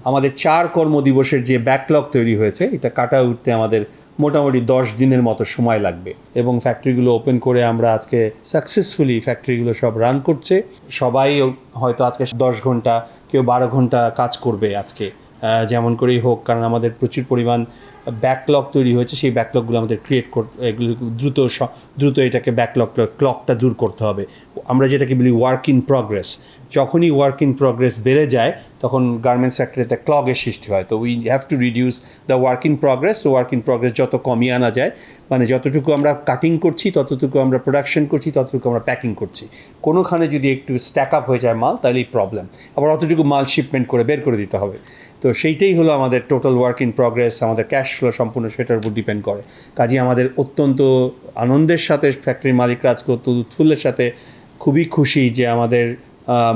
আমাদের 4 কর্মদিবসের যে ব্যাকলগ তৈরি হয়েছে এটা কাটা উঠতে আমাদের মোটামুটি 10 দিনের মতো সময় লাগবে এবং ফ্যাক্টরিগুলো ওপেন করে আমরা আজকে সাকসেসফুলি ফ্যাক্টরিগুলো সব রান করছে। সবাই হয়তো আজকে 10 ঘন্টা কেউ 12 ঘন্টা কাজ করবে আজকে, যেমন করেই হোক, কারণ আমাদের প্রচুর পরিমাণ ব্যাকলগ তৈরি হয়েছে। সেই ব্যাকলগগুলো আমাদের ক্রিয়েট করতে, এগুলো দ্রুত এটাকে ক্লকটা দূর করতে হবে। আমরা যেটাকে বলি ওয়ার্ক ইন প্রগ্রেস। যখনই ওয়ার্ক ইন প্রগ্রেস বেড়ে যায় তখন গার্মেন্টস ফ্যাক্টরিতে ক্লগের সৃষ্টি হয়। তো we have to reduce the work in progress. Work in progress যত কমিয়ে আনা যায়, মানে যতটুকু আমরা কাটিং করছি ততটুকু আমরা প্রোডাকশন করছি, ততটুকু আমরা প্যাকিং করছি। কোনোখানে যদি একটু স্ট্যাক আপ হয়ে যায় মাল, তাহলেই প্রবলেম। আবার অতটুকু মাল শিপমেন্ট করে বের করে দিতে হবে। তো সেইটাই হলো আমাদের টোটাল ওয়ার্ক ইন প্রগ্রেস। আমাদের ক্যাশ ফ্লো সম্পূর্ণ সেটার উপর ডিপেন্ড করে। কাজেই আমাদের অত্যন্ত আনন্দের সাথে ফ্যাক্টরির মালিকরা আজকে অত্যন্ত উৎফুল্লের সাথে খুবই খুশি যে আমাদের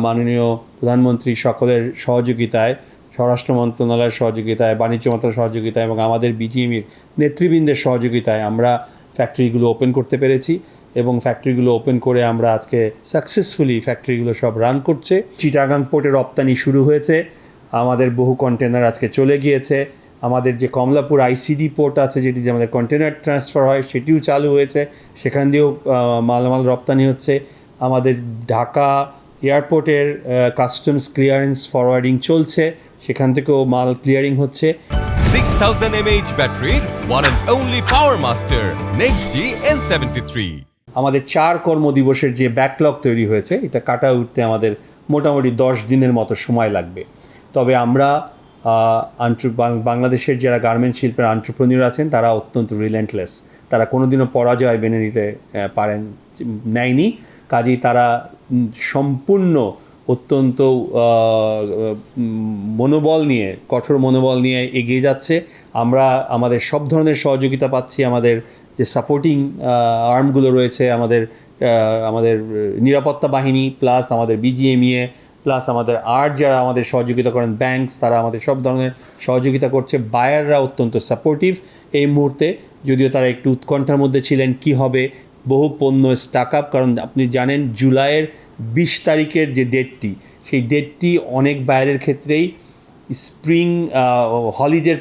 মাননীয় প্রধানমন্ত্রী সকলের সহযোগিতায়, স্বরাষ্ট্র মন্ত্রণালয়ের সহযোগিতায়, বাণিজ্য মন্ত্রণালয়ের সহযোগিতায় এবং আমাদের বিজিএমইর নেতৃবৃন্দের সহযোগিতায় আমরা ফ্যাক্টরিগুলো ওপেন করতে পেরেছি এবং ফ্যাক্টরিগুলো ওপেন করে আমরা আজকে সাকসেসফুলি ফ্যাক্টরিগুলো সব রান করছে। চিটাগাং পোর্টে রপ্তানি শুরু হয়েছে, আমাদের বহু কন্টেনার আজকে চলে গিয়েছে। আমাদের যে কমলাপুর আইসিডি পোর্ট আছে, যেটি যে আমাদের কন্টেনার ট্রান্সফার হয়, সেটিও চালু হয়েছে, সেখান দিয়েও মালামাল রপ্তানি হচ্ছে। আমাদের ঢাকা এয়ারপোর্টের কাস্টমস ক্লিয়ারেন্স ফরওয়ার্ডিং চলছে, সেখান থেকেও মাল ক্লিয়ারিং হচ্ছে। 6000 mAh battery, one and only Power Master, NextG N73. আমাদের 4 কর্মদিবসের যে ব্যাকলগ তৈরি হয়েছে এটা কাটা উঠতে আমাদের মোটামুটি 10 দিনের মতো সময় লাগবে। তবে আমরা বাংলাদেশের যারা গার্মেন্টস শিল্পের এন্টারপ্রেনিউর আছেন তারা অত্যন্ত রিলেন্টলেস। তারা কোনোদিনও পরাজয় মেনে নিতে নেয়নি। কাজেই তারা সম্পূর্ণ অত্যন্ত মনোবল নিয়ে, কঠোর মনোবল নিয়ে এগিয়ে যাচ্ছে। আমরা আমাদের সব ধরনের সহযোগিতা পাচ্ছি। আমাদের যে সাপোর্টিং আর্মগুলো রয়েছে, আমাদের নিরাপত্তা বাহিনী প্লাস আমাদের বিজিএমইএ প্লাস আমাদের যারা আমাদের সহযোগিতা করেন ব্যাংকস, তারা আমাদের সব ধরনের সহযোগিতা করছে। বায়াররা অত্যন্ত সাপোর্টিভ এই মুহূর্তে, যদিও তারা একটু উৎকণ্ঠার মধ্যে ছিলেন কি হবে, বহু পণ্য স্টাক আপ। কারণ আপনি জানেন জুলাইয়ের 20 তারিখের যে ডেটটি, সেই ডেটটি অনেক বায়ারের ক্ষেত্রেই স্প্রিং হলিডের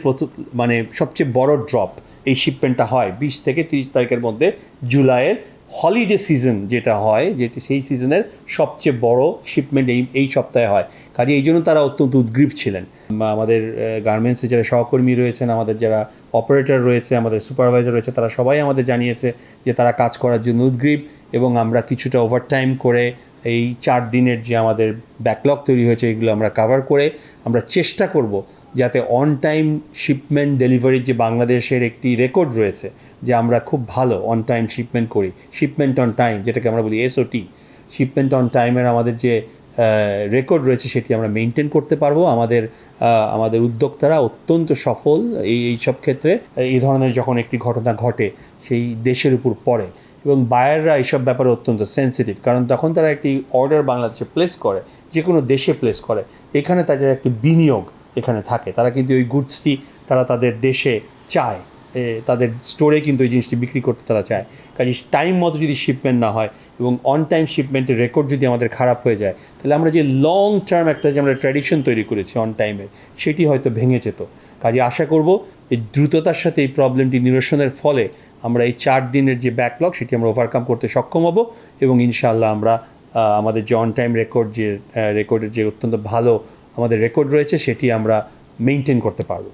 মানে সবচেয়ে বড় ড্রপ এই শিপমেন্টটা হয় 20 থেকে 30 তারিখের মধ্যে। জুলাইয়ের হলিডে সিজন যেটা হয়, যেটি সেই সিজনের সবচেয়ে বড় শিপমেন্ট এই সপ্তাহে হয়। কাজে এই জন্য তারা অত্যন্ত উদ্গ্রীব ছিলেন। আমাদের গার্মেন্টসে যারা সহকর্মী রয়েছেন, আমাদের যারা অপারেটর রয়েছে, আমাদের সুপারভাইজার রয়েছে, তারা সবাই আমাদের জানিয়েছে যে তারা কাজ করার জন্য উদ্গ্রীব এবং আমরা কিছুটা ওভারটাইম করে এই 4 দিনের যে আমাদের ব্যাকলগ তৈরি হয়েছে এগুলো আমরা কাভার করে আমরা চেষ্টা করব যাতে অন টাইম শিপমেন্ট ডেলিভারির যে বাংলাদেশের একটি রেকর্ড রয়েছে যে আমরা খুব ভালো অন টাইম শিপমেন্ট করি, শিপমেন্ট অন টাইম যেটাকে আমরা বলি এসওটি, শিপমেন্ট অন টাইমের আমাদের যে রেকর্ড রয়েছে সেটি আমরা মেনটেন করতে পারবো। আমাদের উদ্যোক্তারা অত্যন্ত সফল এই সব ক্ষেত্রে। এই ধরনের যখন একটি ঘটনা ঘটে সেই দেশের উপর পড়ে এবং বায়াররা এইসব ব্যাপারে অত্যন্ত সেন্সিটিভ, কারণ তখন তারা একটি অর্ডার বাংলাদেশে প্লেস করে, যে কোনো দেশে প্লেস করে, এখানে তাদের একটি বিনিয়োগ এখানে থাকে। তারা কিন্তু ওই গুডসটি তারা তাদের দেশে চায়, তাদের স্টোরে কিন্তু ওই জিনিসটি বিক্রি করতে তারা চায়। কাজে টাইম মতো যদি শিপমেন্ট না হয় এবং অন টাইম শিপমেন্টের রেকর্ড যদি আমাদের খারাপ হয়ে যায়, তাহলে আমরা যে লং টার্ম একটা যে আমরা ট্র্যাডিশন তৈরি করেছি অন টাইমের, সেটি হয়তো ভেঙে যেত। কাজে আশা করব যে দ্রুততার সাথে এই প্রবলেমটি নিরসনের ফলে আমরা এই 4 দিনের যে ব্যাকলগ সেটি আমরা ওভারকাম করতে সক্ষম হব এবং ইনশাআল্লাহ আমরা আমাদের যে অন টাইম রেকর্ডের যে অত্যন্ত ভালো আমাদের রেকর্ড রয়েছে সেটি আমরা মেনটেন করতে পারব।